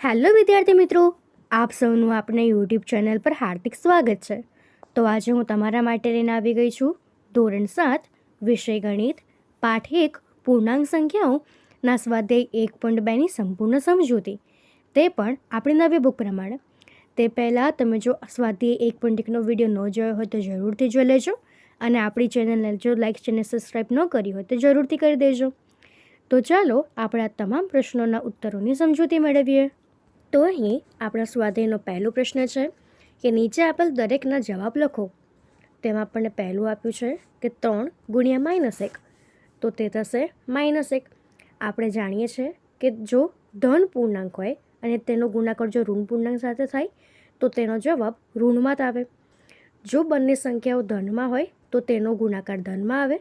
Hello વિદ્યાર્થી મિત્રો, આપ સૌનું આપણે યુટ્યુબ ચેનલ પર હાર્દિક સ્વાગત છે. તો આજે હું તમારા માટે લઈને આવી ગઈ છું ધોરણ 7 વિષય ગણિત પાઠ 1 પૂર્ણાંક સંખ્યાઓના સ્વાધ્યાય 1.2ની સંપૂર્ણ સમજૂતી, તે પણ આપણી નવી બુક પ્રમાણે. તે પહેલાં તમે જો સ્વાધ્યાય 1.1નો વિડીયો ન જોયો હોય તો જરૂરથી જોઈ લેજો, અને આપણી ચેનલને જો લાઇક ચેનલ સબસ્ક્રાઈબ ન કરી હોય તો જરૂરથી કરી દેજો. તો ચાલો આપણે આ તમામ પ્રશ્નોના ઉત્તરોની સમજૂતી મેળવીએ. તો અહીં આપણા સ્વાધ્યાયનો પહેલો પ્રશ્ન છે કે નીચે આપેલ દરેકના જવાબ લખો. તેમાં આપણને પહેલું આપ્યું છે કે 3 ગુણ્યા -1, તો તે થશે -1. આપણે જાણીએ છીએ કે જો ધન પૂર્ણાંક હોય અને તેનો ગુણાકાર જો ઋણ પૂર્ણાંક સાથે થાય તો તેનો જવાબ ઋણમાં જ આવે. જો બંને સંખ્યાઓ ધનમાં હોય તો તેનો ગુણાકાર ધનમાં આવે.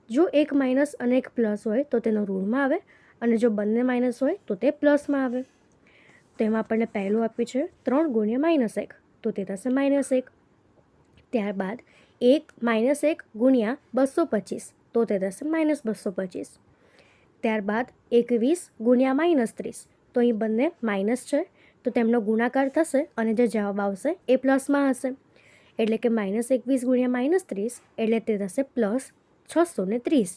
જો એક માઇનસ અને એક પ્લસ હોય તો તેનો ઋણમાં આવે, અને જો બંને માઇનસ હોય તો તે પ્લસમાં આવે. તેમાં આપણને પહેલું આપ્યું છે 3 ગુણ્યા -1, તો તે થશે -1. ત્યારબાદ 1 ગુણ્યા 225, તો તે થશે -225. ત્યારબાદ 21 ગુણ્યા -30, તો અહીં બંને માઇનસ છે તો તેમનો ગુણાકાર થશે અને જે જવાબ આવશે એ પ્લસમાં હશે. એટલે કે -21 ગુણ્યા -30 એટલે તે થશે +630.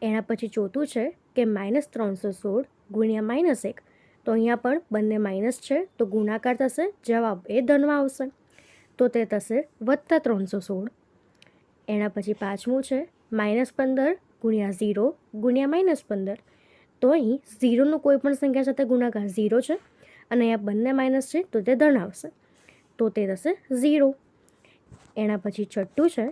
એના પછી ચોથું છે કે -316 ગુણ્યા -1, તો અહીંયા પણ બંને માઇનસ છે તો ગુણાકાર થશે, જવાબ એ ધનમાં આવશે, તો તે થશે +316. એના પછી પાંચમું છે -15 ગુણ્યા 0 ગુણ્યા -15, તો અહીં 0નો કોઈ પણ સંખ્યા સાથે ગુણાકાર 0 છે અને અહીંયા બંને માઇનસ છે તો તે ધન આવશે, તો તે થશે 0. એના પછી છઠ્ઠું છે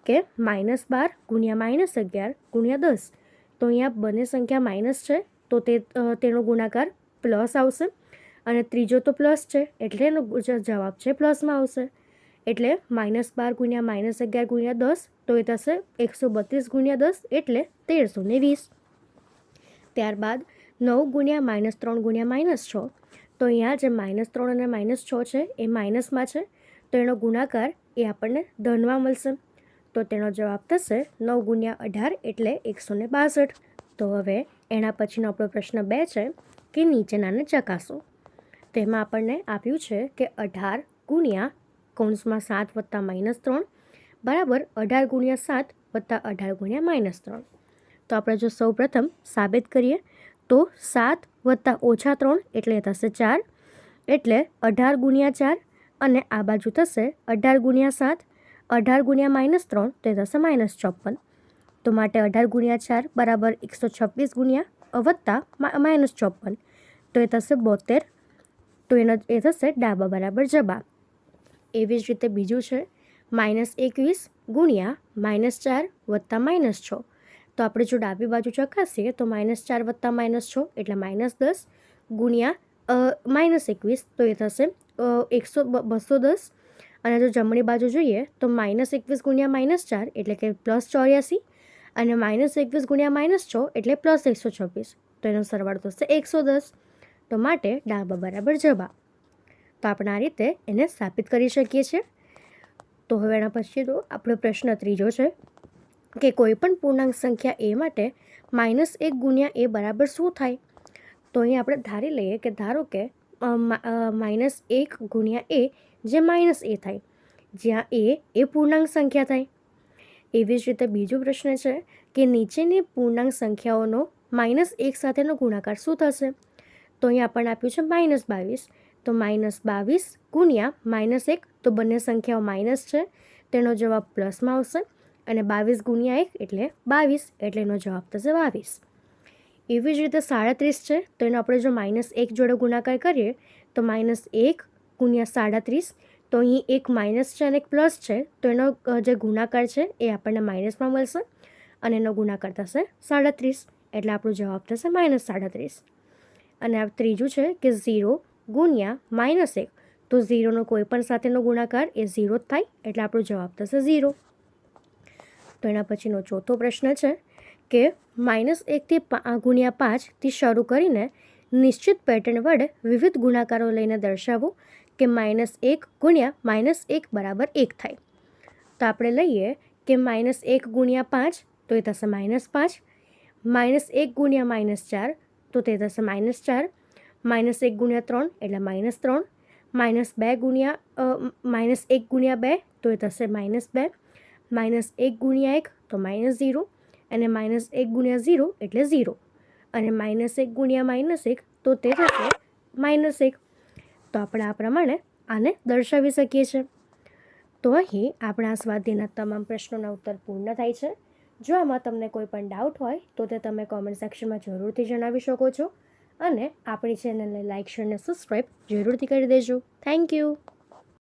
કે -12 ગુણ્યા -11 ગુણ્યા 10, તો અહીંયા બંને સંખ્યા માઇનસ છે તો તેનો ગુણાકાર પ્લસ આવશે, અને ત્રીજો તો પ્લસ છે એટલે એનો જવાબ છે પ્લસમાં આવશે. એટલે -12 ગુણ્યા -11 ગુણ્યા 10, તો એ થશે 132 ગુણ્યા 10 એટલે 1320. ત્યારબાદ 9 ગુણ્યા -3 ગુણ્યા -6, તો અહીંયા જે -3 અને -6 છે એ માઇનસમાં છે તો એનો ગુણાકાર એ આપણને ધનમાં મળશે, તો તેનો જવાબ થશે 9 ગુણ્યા 18 એટલે 162. તો હવે એના પછીનો આપણો પ્રશ્ન 2 છે કે નીચેનાને ચકાસો. તેમાં આપણને આપ્યું છે કે 18 ગુણ્યા (7 વત્તા -3) બરાબર 18 ગુણ્યા 7 વત્તા 18 ગુણ્યા -3. તો આપણે જો સૌ પ્રથમ સાબિત કરીએ તો 7 વત્તા -3 એટલે થશે 4, એટલે 18 ગુણ્યા 4, અને આ બાજુ થશે 18 ગુણ્યા 7, 18 ગુણ્યા -3 તે થશે -54. તો માટે 18 ગુણ્યા 4 બરાબર 126 ગુણ્યા વત્તા -54, તો એ થશે 72. તો એ થશે ડાબા બરાબર જવાબ. એવી જ રીતે બીજું છે -21 ગુણ્યા -4 વત્તા -6, તો આપણે જો ડાબી બાજુ ચકાસીએ તો -4 વત્તા -6 એટલે -10 ગુણ્યા -21, તો એ થશે 210. અને જો જમણી બાજુ જોઈએ તો -21 ગુણ્યા -4 એટલે કે +84, અને -21 ગુણ્યા -6 એટલે +126, તો એનો સરવાળો થશે 110. તો માટે ડાબા બરાબર જવાબ. તો આપણે આ રીતે એને સ્થાપિત કરી શકીએ છીએ. તો હવે એના પછી તો આપણો પ્રશ્ન ત્રીજો છે કે કોઈ પણ પૂર્ણાંક સંખ્યા એ માટે -1 ગુણ્યા એ બરાબર શું થાય. તો અહીં આપણે ધારી લઈએ કે ધારો કે -1 ગુણ્યા એ જે -a થાય, જ્યાં એ પૂર્ણાંક સંખ્યા થાય. એવી જ રીતે બીજો પ્રશ્ન છે કે નીચેની પૂર્ણાંક સંખ્યાઓનો -1 સાથેનો ગુણાકાર શું થશે. તો અહીં આપણને આપ્યું છે -22, તો -22 ગુણ્યા -1, તો બંને સંખ્યાઓ માઇનસ છે તેનો જવાબ પ્લસમાં આવશે, અને 22 ગુણ્યા 1 એટલે 22, એટલે એનો જવાબ થશે 22. એવી જ રીતે 37 છે તો એનો આપણે જો -1 જોડે ગુણાકાર કરીએ તો -1 ગુણ્યા 37, તો અહીં એક માઇનસ છે અને એક પ્લસ છે તો એનો જે ગુણાકાર છે એ આપણને માઇનસમાં મળશે, અને એનો ગુણાકાર થશે 37, એટલે આપણો જવાબ થશે -37. અને આ ત્રીજું છે કે 0 ગુણ્યા -1, તો 0નો કોઈ પણ સાથેનો ગુણાકાર એ 0 જ થાય, એટલે આપણો જવાબ થશે 0. તો એના પછીનો ચોથો પ્રશ્ન છે કે -1 ગુણ્યા 5થી શરૂ કરીને નિશ્ચિત પેટર્ન વડે વિવિધ ગુણાકારો લઈને દર્શાવો કે -1 ગુણ્યા -1 બરાબર 1 થાય. તો આપણે લઈએ કે -1 ગુણ્યા 5, તો એ થશે -5, -1 ગુણ્યા -4, તો તે થશે -4, -1 ગુણ્યા 3 એટલે -3, -2 ગુણ્યા -1 ગુણ્યા 2 તો એ થશે -2, -1 ગુણ્યા 1 તો -0 અને -1 ગુણ્યા 0 એટલે 0 અને -1 ગુણ્યા -1 તો તે થશે -1. તો આપણે આ પ્રમાણે આને દર્શાવી શકીએ છીએ. તો અહીં આપણા સ્વાધ્યાયના તમામ પ્રશ્નોના ઉત્તર પૂર્ણ થાય છે. જો આમાં તમને કોઈ પણ ડાઉટ હોય તો તે તમે કોમેન્ટ સેક્શનમાં જરૂરથી જણાવી શકો છો અને આપણી ચેનલને લાઇક, શેર અને સબસ્ક્રાઈબ જરૂરથી કરી દેજો. Thank you.